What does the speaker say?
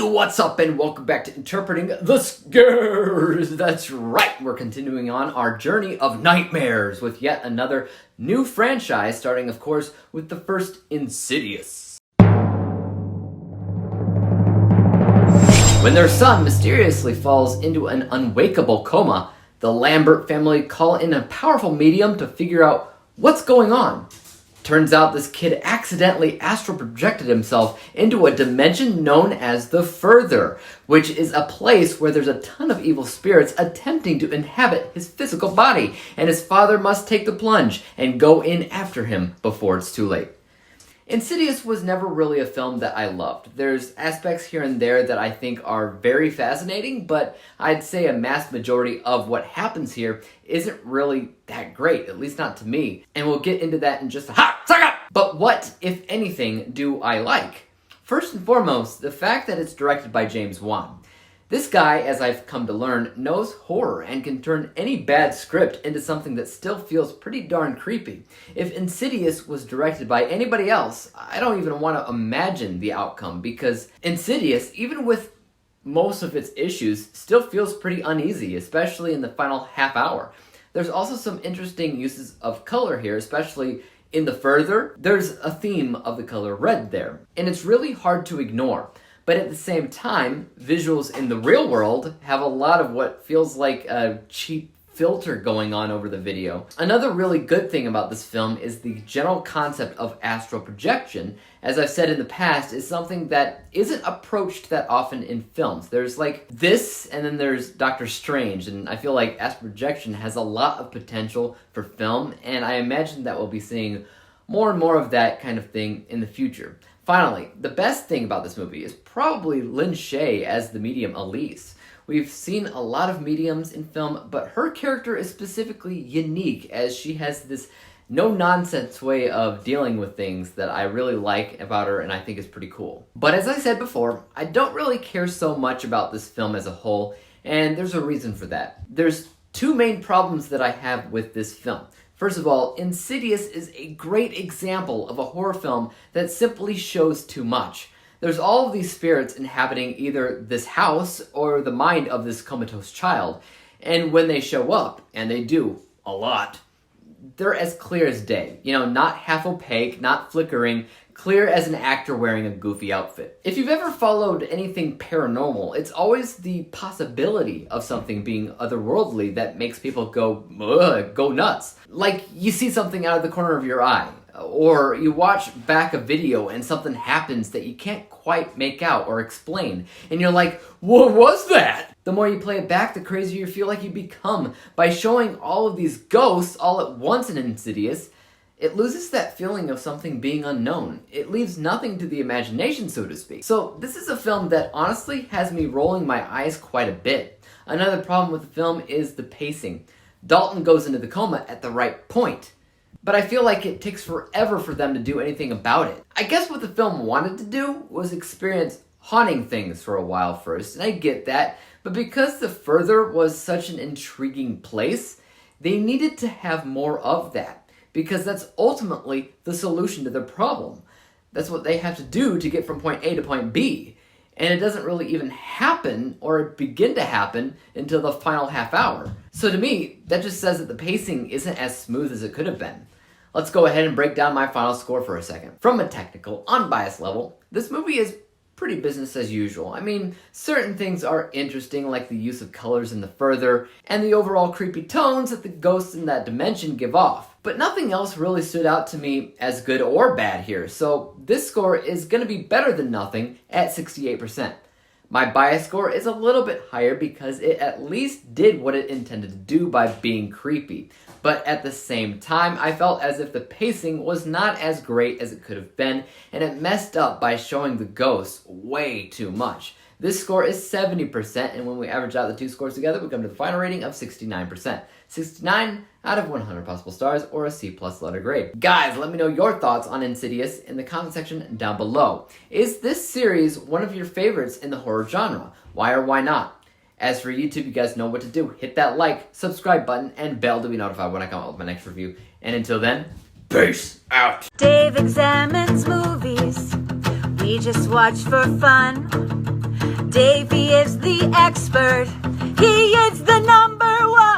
What's up and welcome back to Interpreting the Scares. That's right, we're continuing on our journey of nightmares with yet another new franchise, starting of course with the first Insidious. When their son mysteriously falls into an unwakeable coma, the Lambert family call in a powerful medium to figure out what's going on. Turns out this kid accidentally astral projected himself into a dimension known as the Further, which is a place where there's a ton of evil spirits attempting to inhabit his physical body, and his father must take the plunge and go in after him before it's too late. Insidious was never really a film that I loved. There's aspects here and there that I think are very fascinating, but I'd say a mass majority of what happens here isn't really that great, at least not to me. And we'll get into that in just a hot second! But what, if anything, do I like? First and foremost, the fact that it's directed by James Wan. This guy, as I've come to learn, knows horror and can turn any bad script into something that still feels pretty darn creepy. If Insidious was directed by anybody else, I don't even want to imagine the outcome, because Insidious, even with most of its issues, still feels pretty uneasy, especially in the final half hour. There's also some interesting uses of color here, especially in the Further. There's a theme of the color red there, and it's really hard to ignore. But at the same time, visuals in the real world have a lot of what feels like a cheap filter going on over the video. Another really good thing about this film is the general concept of astral projection, as I've said in the past, is something that isn't approached that often in films. There's like this, and then there's Doctor Strange, and I feel like astral projection has a lot of potential for film, and I imagine that we'll be seeing more and more of that kind of thing in the future. Finally, the best thing about this movie is probably Lin Shaye as the medium Elise. We've seen a lot of mediums in film, but her character is specifically unique, as she has this no-nonsense way of dealing with things that I really like about her and I think is pretty cool. But as I said before, I don't really care so much about this film as a whole, and there's a reason for that. There's two main problems that I have with this film. First of all, Insidious is a great example of a horror film that simply shows too much. There's all of these spirits inhabiting either this house or the mind of this comatose child, and when they show up, and they do a lot, they're as clear as day. You know, not half opaque, not flickering, clear as an actor wearing a goofy outfit. If you've ever followed anything paranormal, it's always the possibility of something being otherworldly that makes people go nuts. Like you see something out of the corner of your eye, or you watch back a video and something happens that you can't quite make out or explain, and you're like, what was that? The more you play it back, the crazier you feel like you become. By showing all of these ghosts all at once in Insidious, it loses that feeling of something being unknown. It leaves nothing to the imagination, so to speak. So this is a film that honestly has me rolling my eyes quite a bit. Another problem with the film is the pacing. Dalton goes into the coma at the right point, but I feel like it takes forever for them to do anything about it. I guess what the film wanted to do was experience haunting things for a while first, and I get that, but because the Further was such an intriguing place, they needed to have more of that, because that's ultimately the solution to the problem. That's what they have to do to get from point A to point B, and it doesn't really even happen or begin to happen until the final half hour. So to me, that just says that the pacing isn't as smooth as it could have been. Let's go ahead and break down my final score for a second. From a technical, unbiased level, this movie is pretty business as usual. I mean, certain things are interesting, like the use of colors in the Further, and the overall creepy tones that the ghosts in that dimension give off. But nothing else really stood out to me as good or bad here, so this score is going to be better than nothing at 68%. My bias score is a little bit higher because it at least did what it intended to do by being creepy. But at the same time, I felt as if the pacing was not as great as it could have been, and it messed up by showing the ghosts way too much. This score is 70%, and when we average out the two scores together, we come to the final rating of 69%. 69 out of 100 possible stars, or a C+ letter grade. Guys, let me know your thoughts on Insidious in the comment section down below. Is this series one of your favorites in the horror genre? Why or why not? As for YouTube, you guys know what to do. Hit that like, subscribe button, and bell to be notified when I come out with my next review. And until then, peace out. Dave examines movies we just watch for fun. Davey is the expert. He is the number one.